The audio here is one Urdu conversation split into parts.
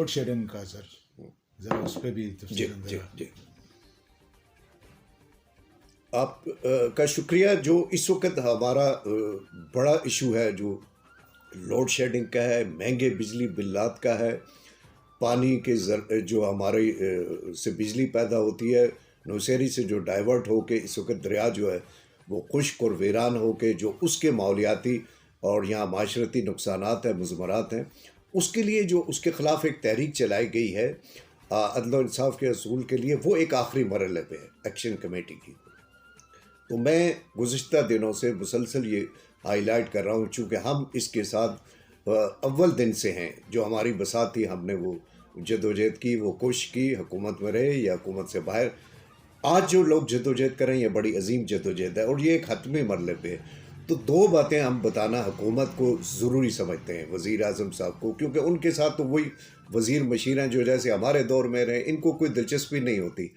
لوڈ شیڈنگ کا سر ذرا اس پہ بھی جی تفصیل جی جی آپ کا شکریہ. جو اس وقت ہمارا بڑا ایشو ہے جو لوڈ شیڈنگ کا ہے، مہنگے بجلی بلات کا ہے، پانی کے جو ہمارے سے بجلی پیدا ہوتی ہے نوشہری سے جو ڈائیورٹ ہو کے اس وقت دریا جو ہے وہ خشک اور ویران ہو کے جو اس کے ماحولیاتی اور یہاں معاشرتی نقصانات ہیں، مضمرات ہیں، اس کے لیے جو اس کے خلاف ایک تحریک چلائی گئی ہے عدل و انصاف کے اصول کے لیے، وہ ایک آخری مرحلے پہ ہے ایکشن کمیٹی کی. تو میں گزشتہ دنوں سے مسلسل یہ ہائی لائٹ کر رہا ہوں، چونکہ ہم اس کے ساتھ اول دن سے ہیں. جو ہماری بساط تھی، ہم نے وہ جدوجہد کی، وہ کوشش کی، حکومت میں رہے یا حکومت سے باہر. آج جو لوگ جدوجہد کریں یہ بڑی عظیم جدوجہد ہے اور یہ ایک حتمی مرحلے پہ ہے. تو دو باتیں ہم بتانا حکومت کو ضروری سمجھتے ہیں، وزیر اعظم صاحب کو، کیونکہ ان کے ساتھ تو وہی وزیر مشیر ہیں جو جیسے ہمارے دور میں رہے. ان کو کوئی دلچسپی نہیں ہوتی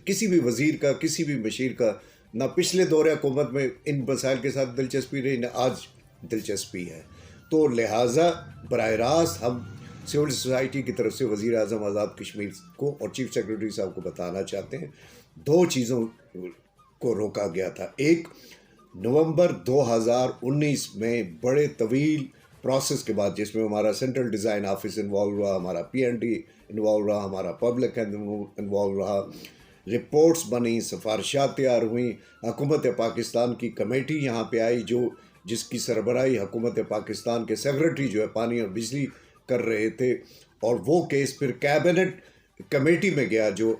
کسی بھی وزیر کا، کسی بھی مشیر کا. نہ پچھلے دور حکومت میں ان مسائل کے ساتھ دلچسپی رہی، نہ آج دلچسپی ہے. تو لہٰذا براہ راست ہم سول سوسائٹی کی طرف سے وزیر اعظم آزاد کشمیر کو اور چیف سیکرٹری صاحب کو بتانا چاہتے ہیں. دو چیزوں کو روکا گیا تھا. ایک، نومبر 2019 میں بڑے طویل پروسیس کے بعد، جس میں ہمارا سینٹرل ڈیزائن آفس انوالو رہا، ہمارا پی این ڈی انوالو رہا، ہمارا پبلک انوالو رہا، رپورٹس بنی، سفارشات تیار ہوئیں، حکومت پاکستان کی کمیٹی یہاں پہ آئی جس کی سربراہی حکومت پاکستان کے سیکرٹری جو ہے پانی اور بجلی کر رہے تھے. اور وہ کیس پھر کیبنٹ کمیٹی میں گیا جو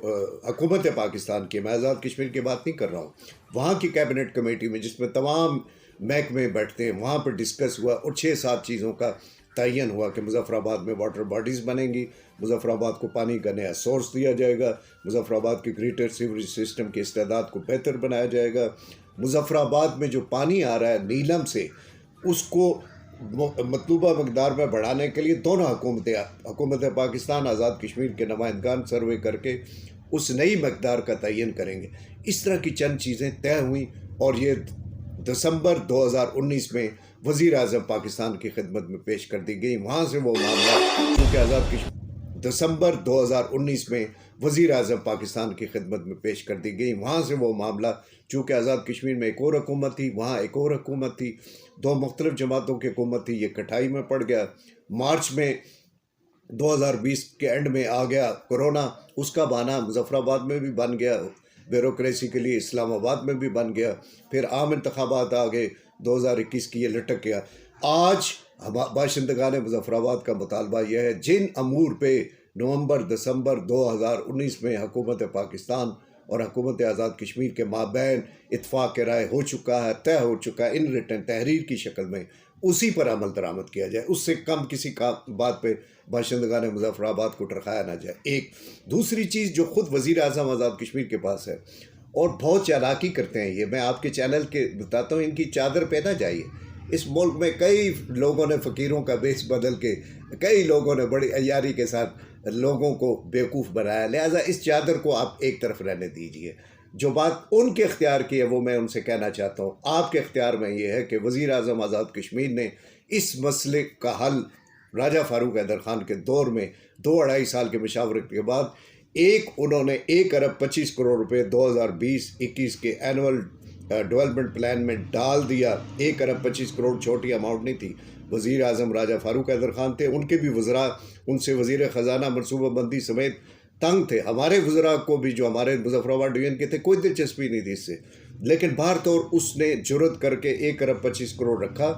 حکومت پاکستان کی، میں آزاد کشمیر کی بات نہیں کر رہا ہوں، وہاں کی کیبنٹ کمیٹی میں جس میں تمام محکمے بیٹھتے ہیں، وہاں پر ڈسکس ہوا اور 6-7 چیزوں کا تعین ہوا کہ مظفر آباد میں واٹر باڈیز بنیں گی، مظفر آباد کو پانی کا نیا سورس دیا جائے گا، مظفر آباد کی گریٹر سیوریج سسٹم کی استعداد کو بہتر بنایا جائے گا، مظفر آباد میں جو پانی آ رہا ہے نیلم سے اس کو مطلوبہ مقدار میں بڑھانے کے لیے دونوں حکومت پاکستان، آزاد کشمیر کے نمائندگان سروے کر کے اس نئی مقدار کا تعین کریں گے. اس طرح کی چند چیزیں طے ہوئیں اور یہ دسمبر 2019 میں وزیر اعظم پاکستان کی خدمت میں پیش کر دی گئی. وہاں سے وہ معاملہ چونکہ آزاد کشمیر دسمبر 2019 میں وزیر اعظم پاکستان کی خدمت میں پیش کر دی گئی. وہاں سے وہ معاملہ چونکہ آزاد کشمیر میں ایک اور حکومت تھی، وہاں ایک اور حکومت تھی، دو مختلف جماعتوں کی حکومت تھی، یہ کٹھائی میں پڑ گیا. مارچ میں 2020 کے اینڈ میں آ گیا کرونا، اس کا بہانہ مظفر آباد میں بھی بن گیا، بیوروکریسی کے لیے اسلام آباد میں بھی بن گیا. پھر عام انتخابات آ گئے 2021 کی، یہ لٹک گیا. آج باشندگان مظفر آباد کا مطالبہ یہ ہے جن امور پہ نومبر دسمبر 2019 میں حکومت پاکستان اور حکومت آزاد کشمیر کے مابین اتفاق رائے ہو چکا ہے، طے ہو چکا ہے ان ریٹن تحریر کی شکل میں، اسی پر عمل درآمد کیا جائے. اس سے کم کسی کا بات پہ باشندگان مظفر آباد کو ٹرکایا نہ جائے. ایک دوسری چیز جو خود وزیر اعظم آزاد کشمیر کے پاس ہے اور بہت چالاکی کرتے ہیں، یہ میں آپ کے چینل کے بتاتا ہوں، ان کی چادر پہ نہ جائیے. اس ملک میں کئی لوگوں نے فقیروں کا بیس بدل کے، کئی لوگوں نے بڑی عیاری کے ساتھ لوگوں کو بیوقوف بنایا. لہٰذا اس چادر کو آپ ایک طرف رہنے دیجئے. جو بات ان کے اختیار کی ہے وہ میں ان سے کہنا چاہتا ہوں. آپ کے اختیار میں یہ ہے کہ وزیر اعظم آزاد کشمیر نے اس مسئلے کا حل راجہ فاروق حیدر خان کے دور میں 2-2.5 سال کے مشاورت کے بعد انہوں نے 1 ارب 25 کروڑ روپے 2020-21 کے اینول ڈیولپمنٹ پلان میں ڈال دیا. 1 ارب 25 کروڑ چھوٹی اماؤنٹ نہیں تھی. وزیر اعظم راجہ فاروق حیدر خان تھے، ان کے بھی وزراء ان سے وزیر خزانہ منصوبہ بندی سمیت تنگ تھے. ہمارے وزراء کو بھی جو ہمارے مظفر آباد ڈویژن کے تھے کوئی دلچسپی نہیں تھی اس سے، لیکن باہر طور اس نے جرت کر کے 1 ارب 25 کروڑ رکھا.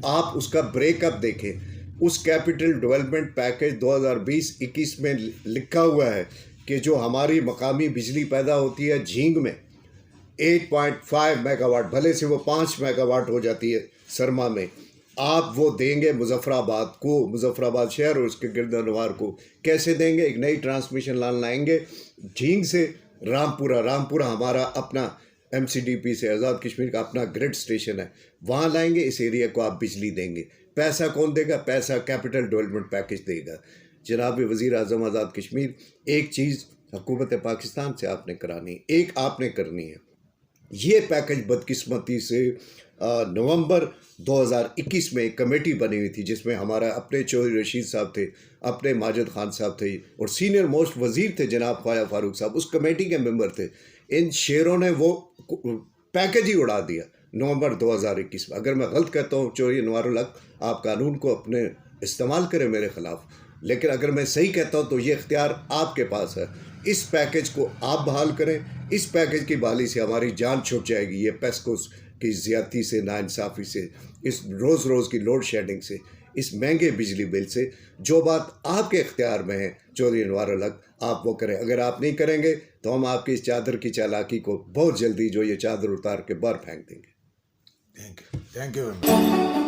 آپ اس کا بریک اپ دیکھیں. اس کیپٹل ڈیولپمنٹ پیکج 2020-21 میں لکھا ہوا ہے کہ جو ہماری مقامی بجلی پیدا ہوتی ہے جھینگ میں 8.5 میگا واٹ، بھلے سے وہ 5 میگا واٹ ہو جاتی ہے سرما میں، آپ وہ دیں گے مظفر آباد کو، مظفر آباد شہر اور اس کے گرد و نواح کو. کیسے دیں گے؟ ایک نئی ٹرانسمیشن لائن لائیں گے جھینگ سے رامپورہ ہمارا اپنا MCDP سے آزاد کشمیر کا اپنا گریڈ سٹیشن ہے، وہاں لائیں گے. اس ایریا کو آپ بجلی دیں گے. پیسہ کون دے گا؟ پیسہ کیپٹل ڈیولپمنٹ پیکج دے گا. جناب وزیر اعظم آزاد کشمیر، ایک چیز حکومت پاکستان سے آپ نے کرانی، ایک آپ نے کرنی ہے. یہ پیکج بدقسمتی سے نومبر 2021 میں ایک کمیٹی بنی ہوئی تھی جس میں ہمارا اپنے چودھری رشید صاحب تھے، اپنے ماجد خان صاحب تھے اور سینئر موسٹ وزیر تھے جناب خواجہ فاروق صاحب، اس کمیٹی کے ممبر تھے. ان شیروں نے وہ پیکج ہی اڑا دیا نومبر 2021 میں. اگر میں غلط کہتا ہوں چودھری انوار الحق، آپ قانون کو اپنے استعمال کریں میرے خلاف، لیکن اگر میں صحیح کہتا ہوں تو یہ اختیار آپ کے پاس ہے. اس پیکج کو آپ بحال کریں. اس پیکج کی بحالی سے ہماری جان چھوٹ جائے گی یہ پیسکوز کی زیادتی سے، ناانصافی سے، اس روز روز کی لوڈ شیڈنگ سے، اس مہنگے بجلی بل سے. جو بات آپ کے اختیار میں ہے چودھری انوار الحق، آپ وہ کریں. اگر آپ نہیں کریں گے تو ہم آپ کی اس چادر کی چالاکی کو بہت جلدی جو یہ چادر اتار کے باہر پھینک دیں گے. Thank you very much.